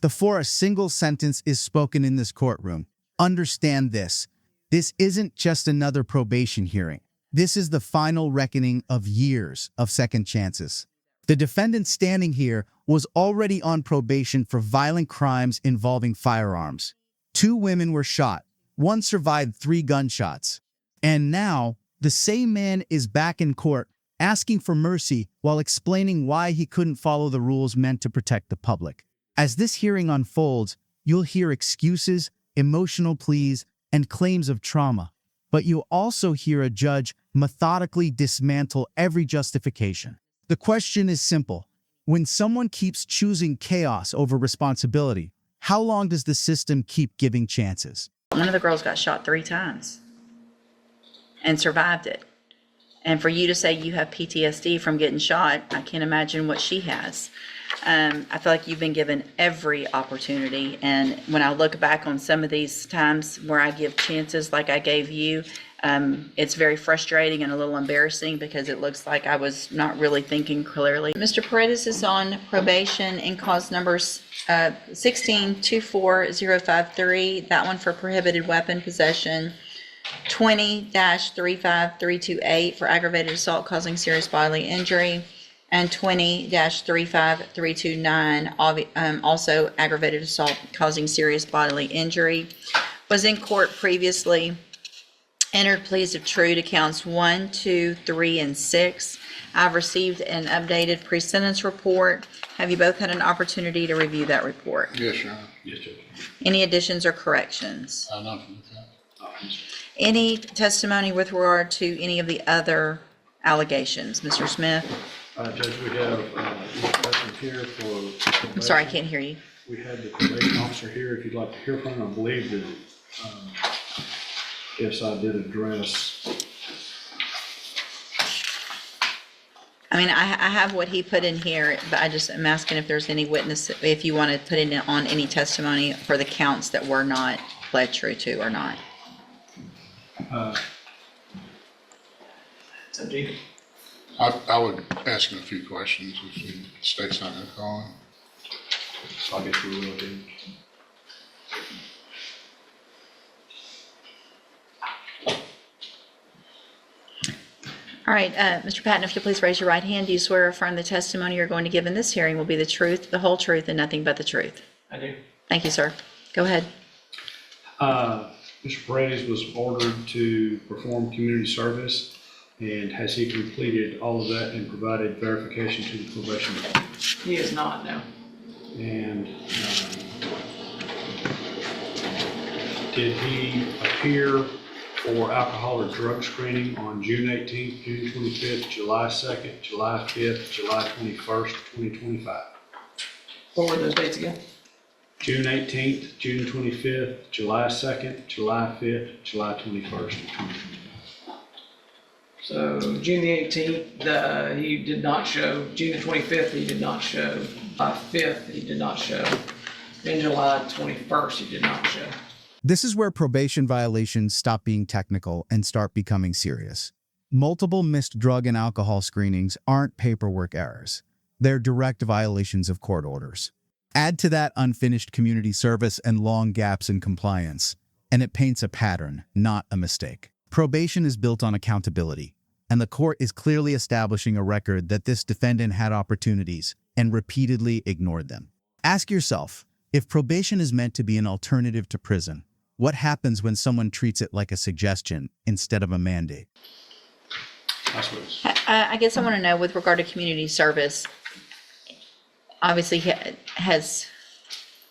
before a single sentence is spoken in this courtroom. Understand this. This isn't just another probation hearing. This is the final reckoning of years of second chances. The defendant standing here was already on probation for violent crimes involving firearms. 2 women were shot. 1 survived 3 gunshots. And now, the same man is back in court asking for mercy while explaining why he couldn't follow the rules meant to protect the public. As this hearing unfolds, you'll hear excuses, emotional pleas, and claims of trauma. But you'll also hear a judge methodically dismantle every justification. The question is simple. When someone keeps choosing chaos over responsibility, how long does the system keep giving chances? One of the girls got shot 3 times and survived it. And for you to say you have PTSD from getting shot, I can't imagine what she has. I feel like you've been given every opportunity. And when I look back on some of these times where I give chances like I gave you, it's very frustrating and a little embarrassing because it looks like I was not really thinking clearly. Mr. Paredes is on probation in cause numbers 16-24053, that one for prohibited weapon possession, 20-35328 for aggravated assault causing serious bodily injury, and 20-35329, also aggravated assault causing serious bodily injury. Was in court previously, entered pleas of true to counts 1, 2, 3, and 6. I've received an updated pre-sentence report. Have you both had an opportunity to review that report? Yes, Your Honor. Yes, Judge. Any additions or corrections? None from the time. Any testimony with regard to any of the other allegations? Mr. Smith? Judge, we have this person here for. I'm sorry, I can't hear you. We had the probation officer here, if you'd like to hear from him. I believe that, yes, I did address. I mean, I have what he put in here, but I just am asking if there's any witness, if you want to put in on any testimony for the counts that were not pled true to or not. I would ask him a few questions if the state's not going to call him. So I guess we will do. All right, Mr. Patton, if you'll please raise your right hand. Do you swear or affirm the testimony you're going to give in this hearing will be the truth, the whole truth, and nothing but the truth? I do. Thank you, sir. Go ahead. Mr. Paredes was ordered to perform community service, and has he completed all of that and provided verification to the probation department? He is not, no. And did he appear for alcohol or drug screening on June 18th, June 25th, July 2nd, July 5th, July 21st, 2025? What were those dates again? June 18th, June 25th, July 2nd, July 5th, July 21st, 2025. So June the 18th, he did not show. June the 25th, he did not show. July 5th, he did not show. And July 21st, he did not show. This is where probation violations stop being technical and start becoming serious. Multiple missed drug and alcohol screenings aren't paperwork errors. They're direct violations of court orders. Add to that unfinished community service and long gaps in compliance, and it paints a pattern, not a mistake. Probation is built on accountability, and the court is clearly establishing a record that this defendant had opportunities and repeatedly ignored them. Ask yourself, if probation is meant to be an alternative to prison, what happens when someone treats it like a suggestion instead of a mandate? I guess I want to know with regard to community service, obviously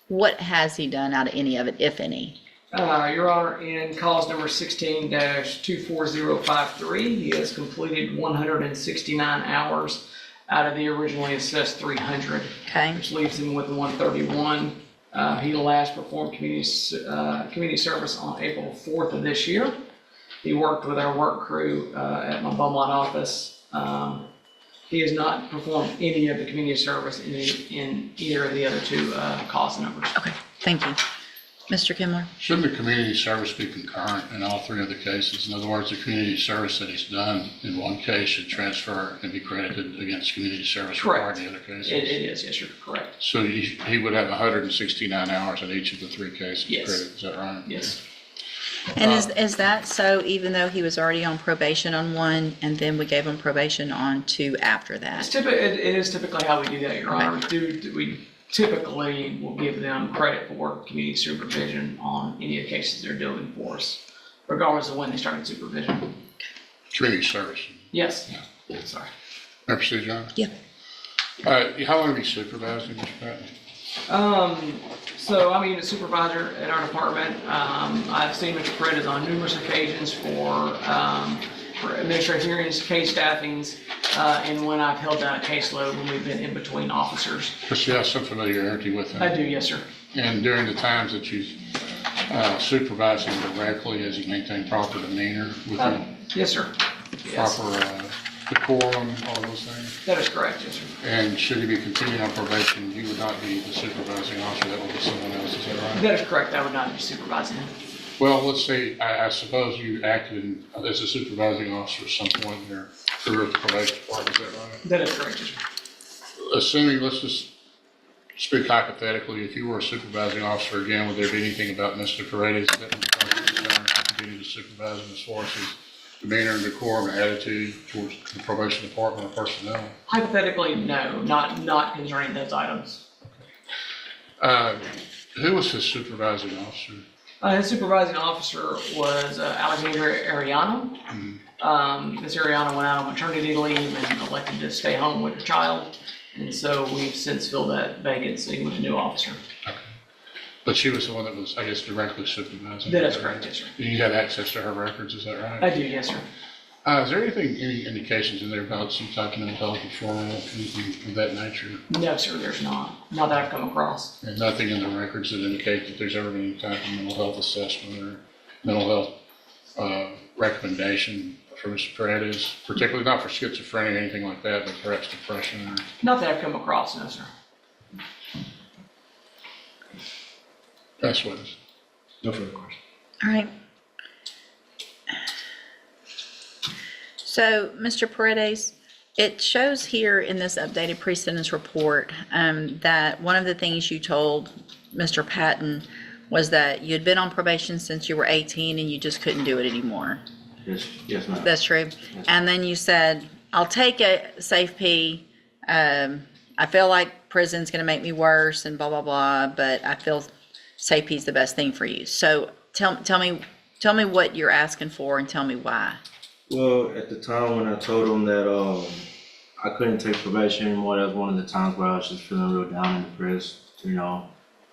what has he done out of any of it, if any? Your Honor, in cause number 16-24053, he has completed 169 hours out of the originally assessed 300, Okay. which leaves him with 131. He last performed community service on April 4th of this year. He worked with our work crew at my Beaumont office. He has not performed any of the community service in either of the other 2 cause numbers. Okay, thank you. Mr. Kimler? Shouldn't the community service be concurrent in all three of the cases? In other words, the community service that he's done in one case should transfer and be credited against community service required in the other cases? It is, yes, sir, correct. So he would have 169 hours in each of the three cases Yes. credit, is that right? Yes. And is that so even though he was already on probation on one and then we gave him probation on two after that? It is typically how we do that, Your Honor. We typically will give them credit for community supervision on any of the cases they're doing for us, regardless of when they started supervision. Community service. Yes. Sorry. May I proceed, John? Yeah. How long have you supervised, Mr. Patton? So I'm a supervisor at our department. I've seen Mr. Paredes on numerous occasions for administrative hearings, case staffings, and when I've held down a caseload when we've been in between officers. But you have some familiarity with him. I do, yes, sir. And during the times that you supervised him directly, has he maintained proper demeanor with him? Yes, sir. Yes. Proper decorum, all those things? That is correct, yes, sir. And should he be continuing on probation, you would not be the supervising officer, that would be someone else, is that right? That is correct. I would not be supervising him. Well, let's say, I suppose you acted as a supervising officer at some point in your career at the probation department, is that right? That is correct, yes, sir. Assuming, let's just speak hypothetically, if you were a supervising officer again, would there be anything about Mr. Paredes that would cause you concern to continue to supervise him as far as his demeanor and decorum and attitude towards the probation department or personnel? Hypothetically, no, not concerning those items. Who was his supervising officer? His supervising officer was Alexandra Ariano. Ms. Ariano went out on maternity leave and elected to stay home with her child. And so we've since filled that vacancy with a new officer. Okay. But she was the one that was, I guess, directly supervising? That is correct, yes, sir. You had access to her records, is that right? I do, yes, sir. Is there any indications in there about some type of mental health referral, anything of that nature? No, sir, there's not. Not that I've come across. And nothing in the records that indicate that there's ever been any type of mental health assessment or mental health recommendation for Mr. Paredes, particularly not for schizophrenia or anything like that, but perhaps depression or? Not that I've come across, no, sir. That's what it is. No further questions. All right. So, Mr. Paredes, it shows here in this updated pre-sentence report that one of the things you told Mr. Patton was that you had been on probation since you were 18 and you just couldn't do it anymore. Yes, ma'am. That's true. And then you said, I'll take a safe P. I feel like prison's going to make me worse and blah, blah, blah, but I feel safe P is the best thing for you. So tell me what you're asking for and tell me why. Well, at the time when I told him that I couldn't take probation anymore, that was one of the times where I was just feeling real down and depressed,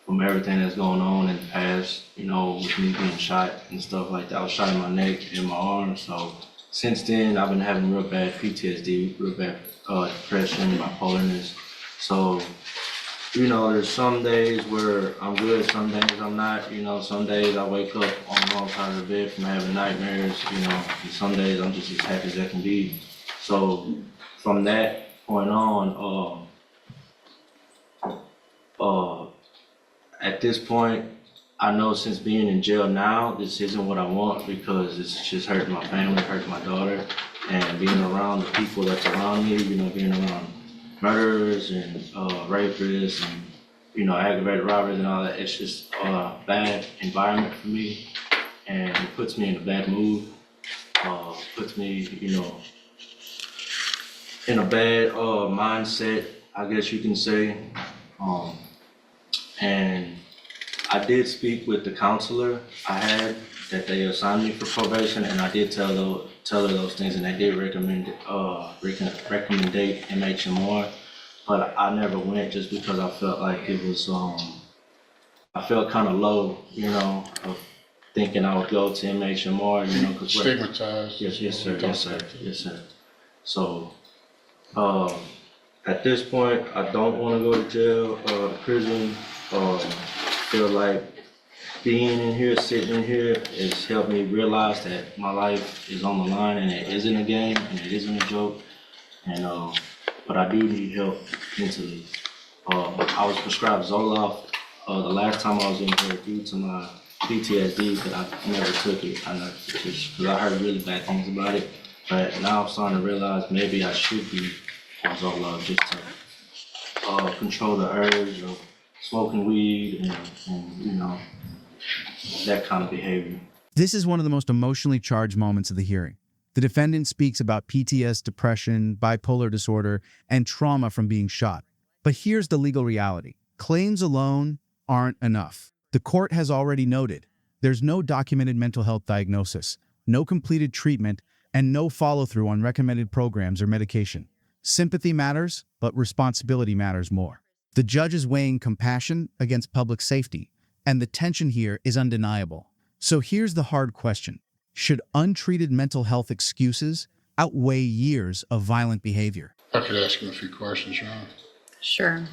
from everything that's going on in the past, with me being shot and stuff like that. I was shot in my neck and my arm, so since then I've been having real bad PTSD, real bad depression, bipolarness. So, there's some days where I'm good, some days I'm not, some days I wake up on the wrong side of the bed from having nightmares, and some days I'm just as happy as I can be. So from that point on, at this point, I know since being in jail now, this isn't what I want because it's just hurting my family, hurting my daughter, and being around the people that's around me, being around murderers and rapists and aggravated robberies and all that. It's just a bad environment for me, and it puts me in a bad mood. Puts me, in a bad mindset, I guess you can say. And I did speak with the counselor I had that they assigned me for probation, and I did tell her those things, and they did recommend MHMR, but I never went just because I felt like it was I felt kind of low, of thinking I would go to MHMR, because Stigmatized. yes sir. So at this point, I don't want to go to jail or prison. Feel like being in here, sitting in here, has helped me realize that my life is on the line and it isn't a game and it isn't a joke. And but I do need help mentally. I was prescribed Zoloft The last time I was in here, due to my PTSD, that I never took it. I never just because I heard really bad things about it. But now I'm starting to realize maybe I should be on Zoloft just to control the urge of smoking weed and you know, that kind of behavior. This is one of the most emotionally charged moments of the hearing. The defendant speaks about PTSD, depression, bipolar disorder, and trauma from being shot. But here's the legal reality. Claims alone aren't enough. The court has already noted there's no documented mental health diagnosis, no completed treatment, and no follow-through on recommended programs or medication. Sympathy matters, but responsibility matters more. The judge is weighing compassion against public safety, and the tension here is undeniable. So here's the hard question. Should untreated mental health excuses outweigh years of violent behavior? I could ask him a few questions, Ron. Sure.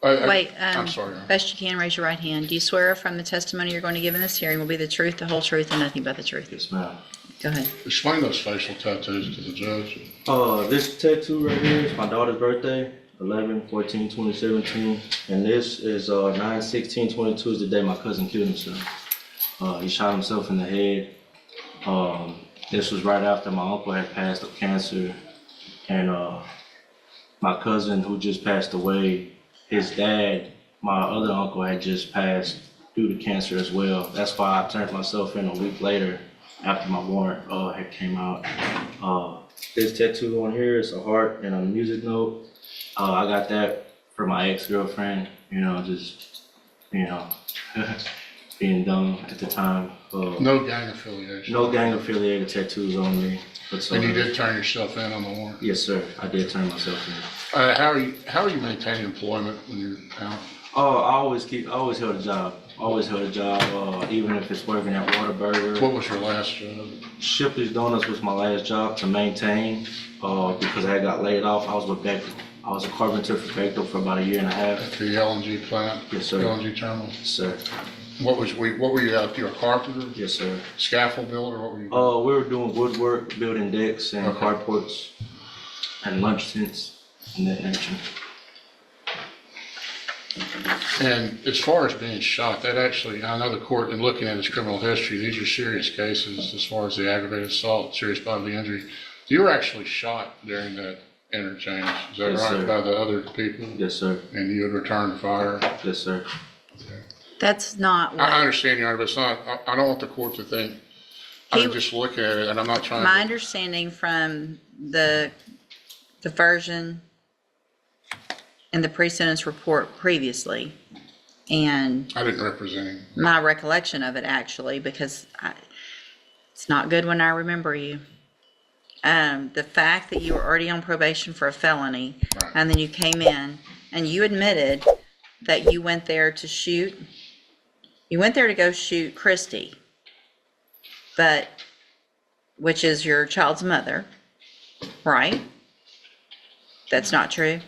I'm Wait, sorry. Ron. best you can, raise your right hand. Do you swear from the testimony you're going to give in this hearing will be the truth, the whole truth, and nothing but the truth? Yes, ma'am. Go ahead. Explain those facial tattoos to the judge. This tattoo right here is my daughter's birthday, 11/14/2017, and this is 9/16/22 is the day my cousin killed himself. He shot himself in the head. This was right after my uncle had passed of cancer, and my cousin who just passed away, his dad, my other uncle, had just passed due to cancer as well. That's why I turned myself in a week later after my warrant had came out. This tattoo on here is a heart and a music note. I got that for my ex-girlfriend, you know, just, you know, being dumb at the time. No gang affiliation. No gang affiliated tattoos on me. But, And you did turn yourself in on the warrant? Yes, sir. I did turn myself in. How are you maintaining employment when you're out? I always held a job. Even if it's working at Whataburger. What was your last job? Shipley's Donuts was my last job to maintain, because I got laid off. I was with Bechtel. I was a carpenter for Bechtel for about 1.5 years. At the LNG plant? Yes, sir. LNG terminal? Yes, sir. What were you out? You were a carpenter? Yes, sir. Scaffold builder? What were you? We were doing woodwork, building decks and Okay. carports and lunch tents and that nature. And as far as being shot, that actually, I know the court, in looking at his criminal history, these are serious cases as far as the aggravated assault, serious bodily injury. You were actually shot during that interchange, is that Yes, right, sir. by the other people? Yes, sir. And you had returned fire? Yes, sir. That's not I what, understand, Your Honor, but it's not, I don't want the court to think, I'm just looking at it, and I'm not trying my to. understanding from the version in the pre-sentence report previously, and I didn't represent him. my recollection of it actually, because it's not good when I remember you. The fact that you were already on probation for a felony, Right. and then you came in and you admitted that you went there to shoot, you went there to go shoot Christy, which is your child's mother, right? That's not true?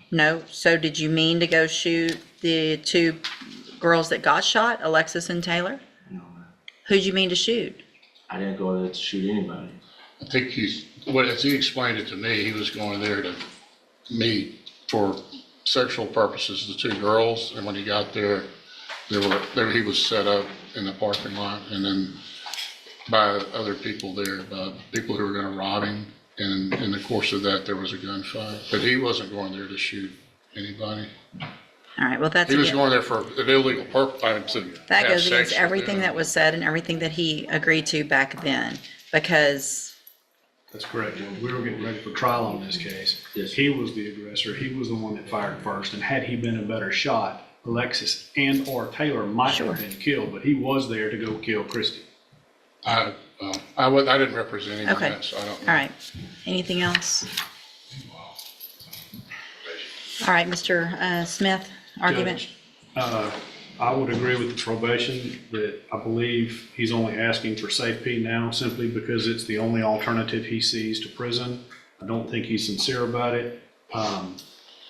No? So did you mean to go shoot the two girls that got shot, Alexis and Taylor? No, man. Who'd you mean to shoot? I didn't go there to shoot anybody. I think as he explained it to me, he was going there to meet for sexual purposes the two girls, and when he got there, he was set up in the parking lot, and then by other people there, by people who were gonna rob him, and in the course of that, there was a gunfight, but he wasn't going there to shoot anybody. All right, well, that's, He was going there for an illegal purpose, that goes against everything that was said and everything that he agreed to back then, because, That's correct, Judge. We were getting ready for trial on this case. Yes. He was the aggressor. He was the one that fired first, and had he been a better shot, Alexis and or Taylor might Sure. have been killed, but he was there to go kill Christy. I didn't represent him on okay, that, so I don't all know. right. Anything else? All right, Mr. Smith, argument? Judge, I would agree with the probation that I believe he's only asking for safety now simply because it's the only alternative he sees to prison. I don't think he's sincere about it.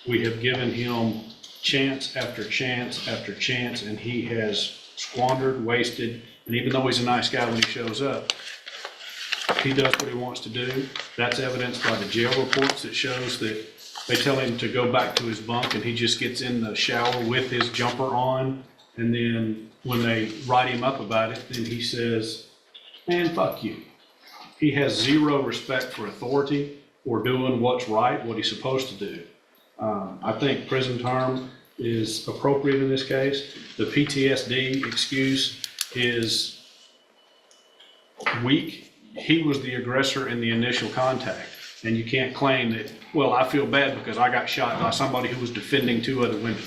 We have given him chance after chance after chance, and he has squandered, wasted, and even though he's a nice guy when he shows up, he does what he wants to do. That's evidenced by the jail reports that shows that They tell him to go back to his bunk, and he just gets in the shower with his jumper on. And then when they write him up about it, then he says, "Man, fuck you." He has zero respect for authority or doing what's right, what he's supposed to do. I think prison term is appropriate in this case. The PTSD excuse is weak. He was the aggressor in the initial contact. And you can't claim that, well, I feel bad because I got shot by somebody who was defending two other women.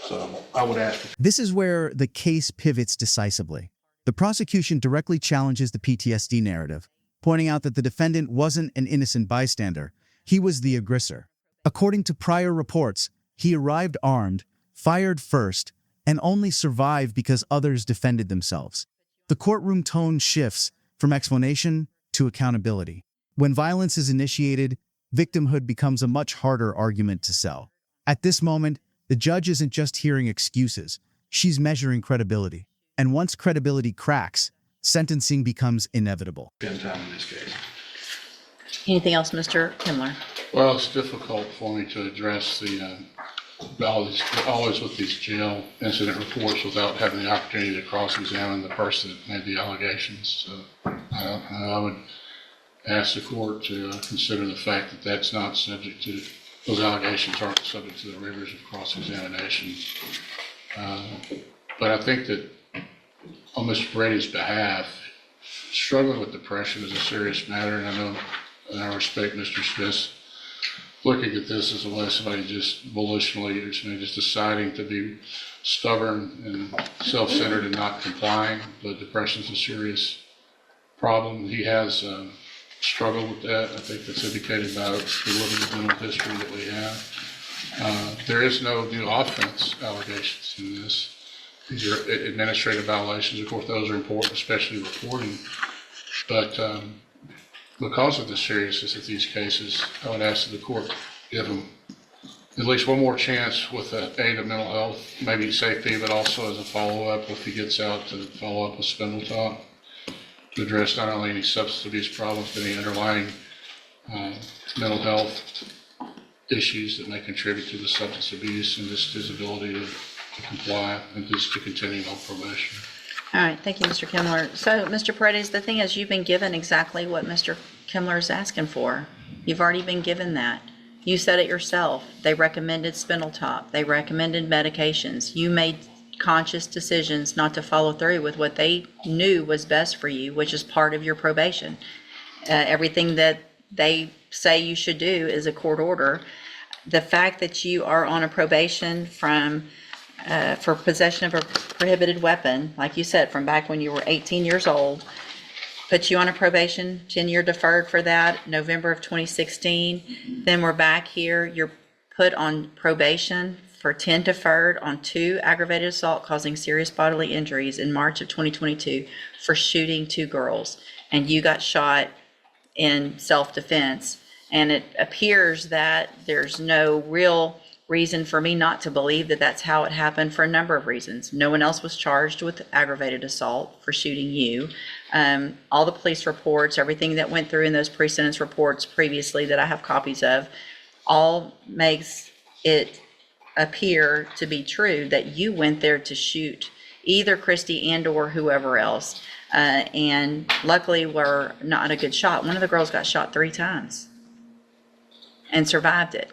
So I would ask. This is where the case pivots decisively. The prosecution directly challenges the PTSD narrative, pointing out that the defendant wasn't an innocent bystander. He was the aggressor. According to prior reports, he arrived armed, fired first, and only survived because others defended themselves. The courtroom tone shifts from explanation to accountability. When violence is initiated, victimhood becomes a much harder argument to sell. At this moment, the judge isn't just hearing excuses, she's measuring credibility. And once credibility cracks, sentencing becomes inevitable. Spend time in this case. Anything else, Mr. Kimler? Well, it's difficult for me to address the, always with these jail incident reports without having the opportunity to cross-examine the person that made the allegations. So I would ask the court to consider the fact that that's not subject to, those allegations aren't subject to the rigors of cross-examination. But I think that on Mr. Brady's behalf, struggling with depression is a serious matter, and I know, and I respect Mr. Smith looking at this as a way of somebody just volitionally, or somebody just deciding to be stubborn and self-centered and not complying. But depression is a serious problem. He has struggled with that. I think that's indicated by the limited mental history that we have. There is no new offense allegations in this. These are administrative violations. Of course, those are important, especially reporting. But because of the seriousness of these cases, I would ask that the court give him at least one more chance with the aid of mental health, maybe safety, but also as a follow-up if he gets out, to follow up with Spindletop to address not only any substance abuse problems, but any underlying mental health issues that may contribute to the substance abuse and just his ability to comply and just to continue on probation. All right, thank you, Mr. Kimler. So, Mr. Paredes, the thing is, you've been given exactly what Mr. Kimler is asking for. You've already been given that. You said it yourself. They recommended Spindletop. They recommended medications. You made conscious decisions not to follow through with what they knew was best for you, which is part of your probation. Everything that they say you should do is a court order. The fact that you are on a probation for possession of a prohibited weapon, like you said, from back when you were 18 years old, put you on a probation, 10-year deferred for that, November of 2016. Then we're back here, you're put on probation for 10 deferred on 2 aggravated assault causing serious bodily injuries in March of 2022 for shooting 2 girls. And you got shot in self-defense. And it appears that there's no real reason for me not to believe that that's how it happened for a number of reasons. No one else was charged with aggravated assault for shooting you. All the police reports, everything that went through in those pre-sentence reports previously that I have copies of, all makes it appear to be true that you went there to shoot either Christy and or whoever else. And luckily we're not a good shot. One of the girls got shot 3 times and survived it.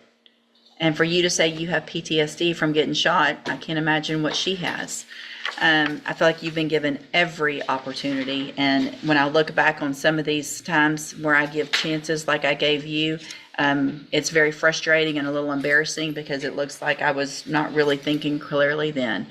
And for you to say you have PTSD from getting shot, I can't imagine what she has. I feel like you've been given every opportunity. And when I look back on some of these times where I give chances like I gave you, it's very frustrating and a little embarrassing because it looks like I was not really thinking clearly then.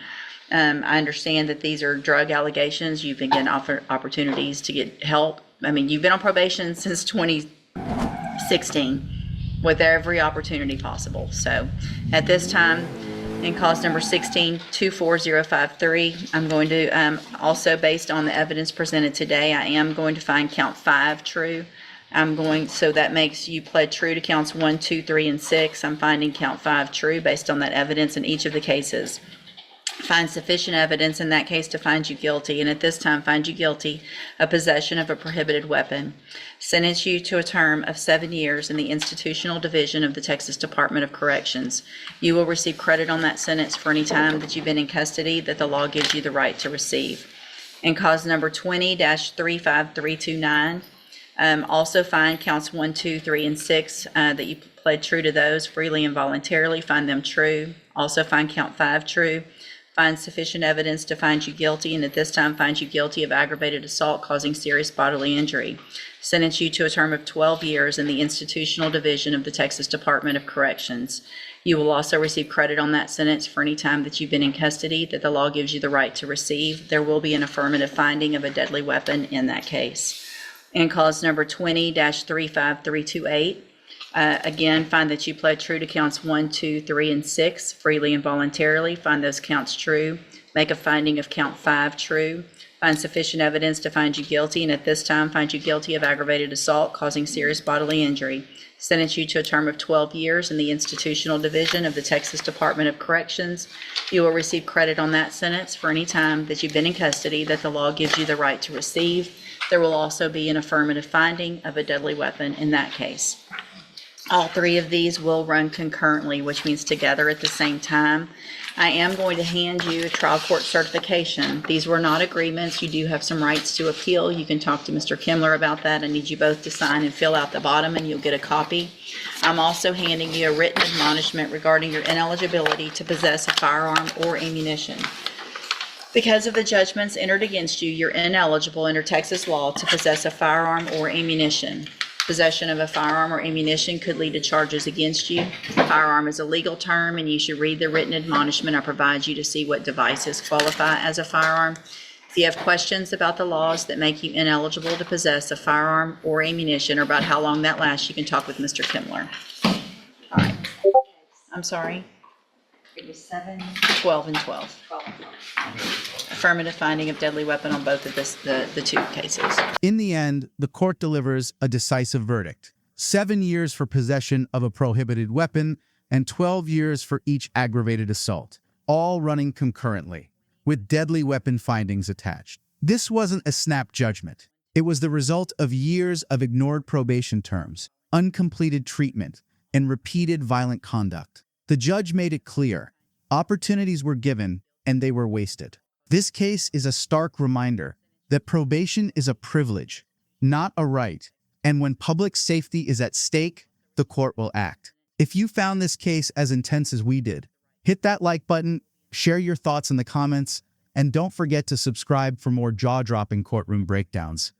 I understand that these are drug allegations. You've been given opportunities to get help. I mean, you've been on probation since 2016. With every opportunity possible. So at this time, in cause number 16-24053, I'm going to, also based on the evidence presented today, I am going to find count 5 true. So that makes you pled true to counts 1, 2, 3, and 6. I'm finding count 5 true based on that evidence in each of the cases. find sufficient evidence in that case to find you guilty, and at this time find you guilty of possession of a prohibited weapon, sentence you to a term of 7 years in the institutional division of the Texas Department of Corrections. You will receive credit on that sentence for any time that you've been in custody that the law gives you the right to receive. And cause number 20-35329, also find counts 1, 2, 3, and 6 that you pled true to those freely and voluntarily. Find them true. Also find count 5 true. Find sufficient evidence to find you guilty, and at this time find you guilty of aggravated assault causing serious bodily injury. Sentence you to a term of 12 years in the institutional division of the Texas Department of Corrections. You will also receive credit on that sentence for any time that you've been in custody that the law gives you the right to receive. There will be an affirmative finding of a deadly weapon in that case. And cause number 20-35328. Again, find that you pled true to counts 1, 2, 3, and 6 freely and voluntarily. Find those counts true. Make a finding of count 5 true. Find sufficient evidence to find you guilty, and at this time find you guilty of aggravated assault causing serious bodily injury. Sentence you to a term of 12 years in the institutional division of the Texas Department of Corrections. You will receive credit on that sentence for any time that you've been in custody that the law gives you the right to receive. There will also be an affirmative finding of a deadly weapon in that case. All 3 of these will run concurrently, which means together at the same time. I am going to hand you a trial court certification. These were not agreements. You do have some rights to appeal. You can talk to Mr. Kimler about that. I need you both to sign and fill out the bottom, and you'll get a copy. I'm also handing you a written admonishment regarding your ineligibility to possess a firearm or ammunition. Because of the judgments entered against you, you're ineligible under Texas law to possess a firearm or ammunition. Possession of a firearm or ammunition could lead to charges against you. Firearm is a legal term, and you should read the written admonishment I provide you to see what devices qualify as a firearm. If you have questions about the laws that make you ineligible to possess a firearm or ammunition, or about how long that lasts, you can talk with Mr. Kimler. All right. I'm sorry. It was 7, 12 and 12. 12. Affirmative finding of deadly weapon on both of the 2 cases. In the end, the court delivers a decisive verdict: 7 years for possession of a prohibited weapon and 12 years for each aggravated assault, all running concurrently, with deadly weapon findings attached. This wasn't a snap judgment. It was the result of years of ignored probation terms, uncompleted treatment, and repeated violent conduct. The judge made it clear: opportunities were given and they were wasted. This case is a stark reminder that probation is a privilege, not a right, and when public safety is at stake, the court will act. If you found this case as intense as we did, hit that like button, share your thoughts in the comments, and don't forget to subscribe for more jaw-dropping courtroom breakdowns.